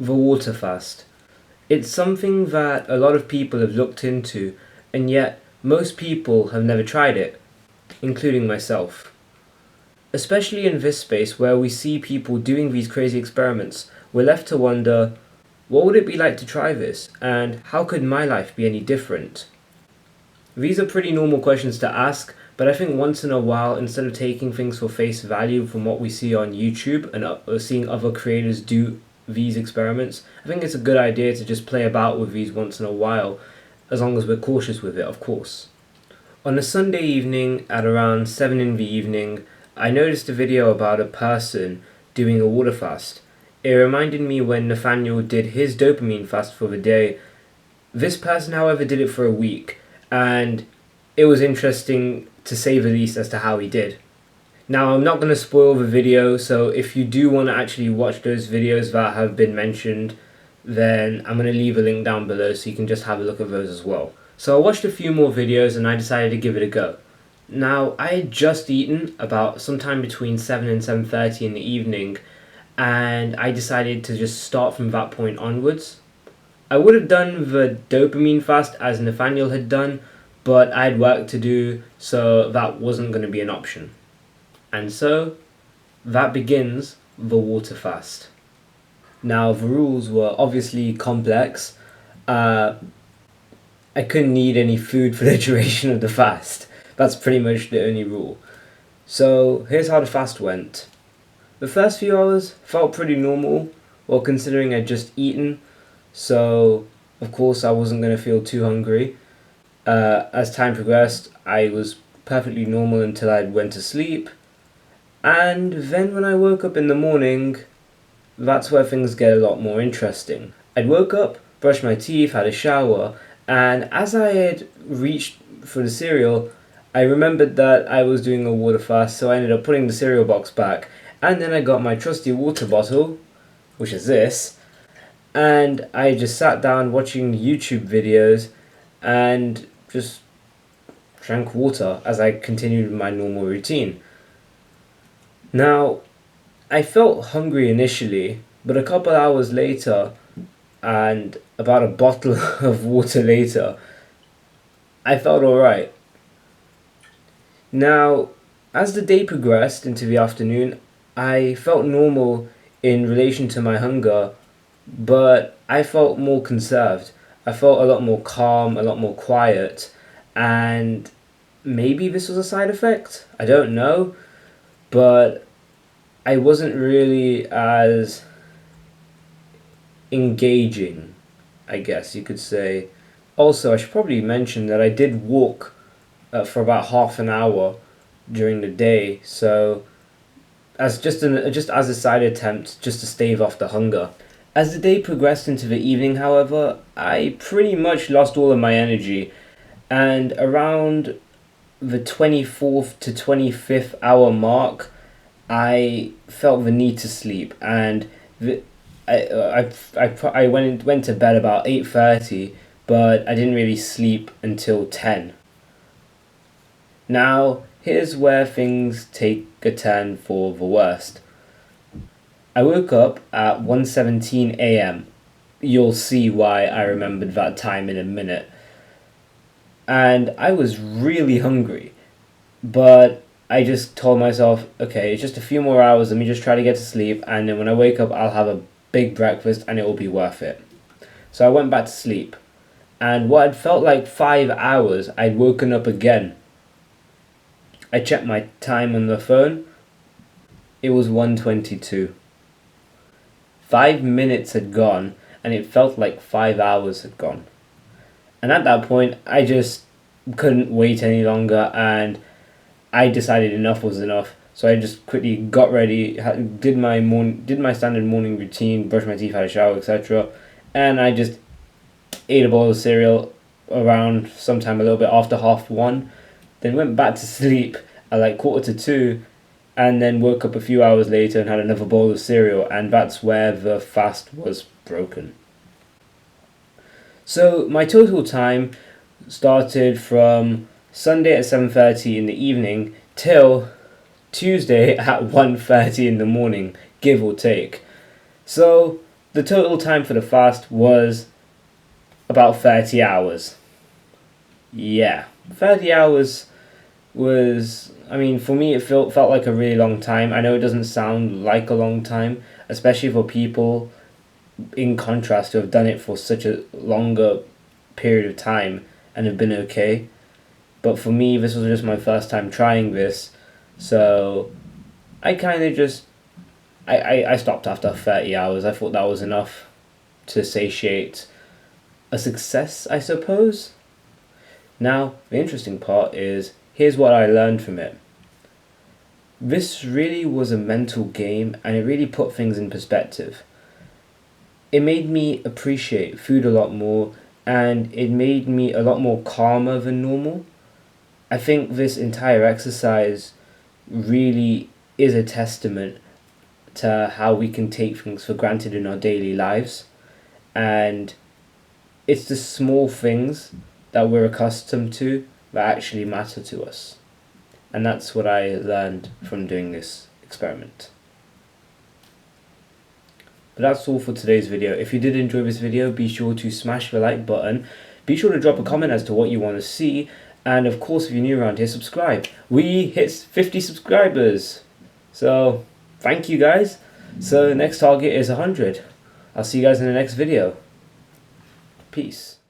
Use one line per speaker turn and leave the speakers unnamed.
The water fast. It's something that a lot of people have looked into, and yet most people have never tried it, including myself. Especially in this space where we see people doing these crazy experiments, we're left to wonder, what would it be like to try this, and how could my life be any different? These are pretty normal questions to ask, but I think once in a while, instead of taking things for face value from what we see on YouTube and seeing other creators do these experiments, I think it's a good idea to just play about with these once in a while, as long as we're cautious with it, of course. On a Sunday evening at around 7 in the evening, I noticed a video about a person doing a water fast. It reminded me when Nathaniel did his dopamine fast for the day. This person, however, did it for a week, and it was interesting to say the least as to how he did. Now, I'm not going to spoil the video, so if you do want to actually watch those videos that have been mentioned, then I'm going to leave a link down below so you can just have a look at those as well. So I watched a few more videos and I decided to give it a go. Now, I had just eaten about sometime between 7 and 7:30 in the evening, and I decided to just start from that point onwards. I would have done the dopamine fast as Nathaniel had done, but I had work to do, so that wasn't going to be an option. And so, that begins the water fast. Now, the rules were obviously complex. I couldn't eat any food for the duration of the fast. That's pretty much the only rule. So, here's how the fast went. The first few hours felt pretty normal, well, considering I'd just eaten, so of course I wasn't going to feel too hungry. As time progressed, I was perfectly normal until I went to sleep, and then when I woke up in the morning, that's where things get a lot more interesting. I'd woke up, brushed my teeth, had a shower, and as I had reached for the cereal, I remembered that I was doing a water fast, so I ended up putting the cereal box back, and then I got my trusty water bottle, which is this, and I just sat down watching YouTube videos and just drank water as I continued my normal routine. Now, I felt hungry initially, but a couple hours later, and about a bottle of water later, I felt alright. Now, as the day progressed into the afternoon, I felt normal in relation to my hunger, but I felt more conserved. I felt a lot more calm, a lot more quiet, and maybe this was a side effect? I don't know, but I wasn't really as engaging, I guess you could say. Also, I should probably mention that I did walk for about half an hour during the day, so just as a side attempt, just to stave off the hunger. As the day progressed into the evening, however, I pretty much lost all of my energy, and around the 24th to 25th hour mark, I felt the need to sleep, and I went to bed about 8:30, but I didn't really sleep until 10. Now, here's where things take a turn for the worst. I woke up at 1:17 a.m. You'll see why I remembered that time in a minute. And I was really hungry, but I just told myself, okay, it's just a few more hours, let me just try to get to sleep, and then when I wake up, I'll have a big breakfast and it will be worth it. So I went back to sleep, and what had felt like 5 hours, I'd woken up again. I checked my time on the phone, it was 1:22. 5 minutes had gone, and it felt like 5 hours had gone. And at that point, I just couldn't wait any longer, and I decided enough was enough. So I just quickly got ready, did my standard morning routine, brushed my teeth, had a shower, etc. And I just ate a bowl of cereal around sometime a little bit after 1:30. Then went back to sleep at like 1:45, and then woke up a few hours later and had another bowl of cereal, and that's where the fast was broken. So my total time started from Sunday at 7:30 in the evening till Tuesday at 1:30 in the morning, give or take. So the total time for the fast was about 30 hours. Yeah, 30 hours was, I mean, for me it felt like a really long time. I know it doesn't sound like a long time, especially for people in contrast who have done it for such a longer period of time and have been okay. But for me, this was just my first time trying this, so I kind of just I stopped after 30 hours. I thought that was enough to satiate a success, I suppose. Now, the interesting part is, here's what I learned from it. This really was a mental game, and it really put things in perspective. It made me appreciate food a lot more, and it made me a lot more calmer than normal. I think this entire exercise really is a testament to how we can take things for granted in our daily lives, and it's the small things that we're accustomed to that actually matter to us. And that's what I learned from doing this experiment. But that's all for today's video. If you did enjoy this video, be sure to smash the like button. Be sure to drop a comment as to what you want to see. And of course, if you're new around here, subscribe. We hit 50 subscribers. So, thank you guys. So, the next target is 100. I'll see you guys in the next video. Peace.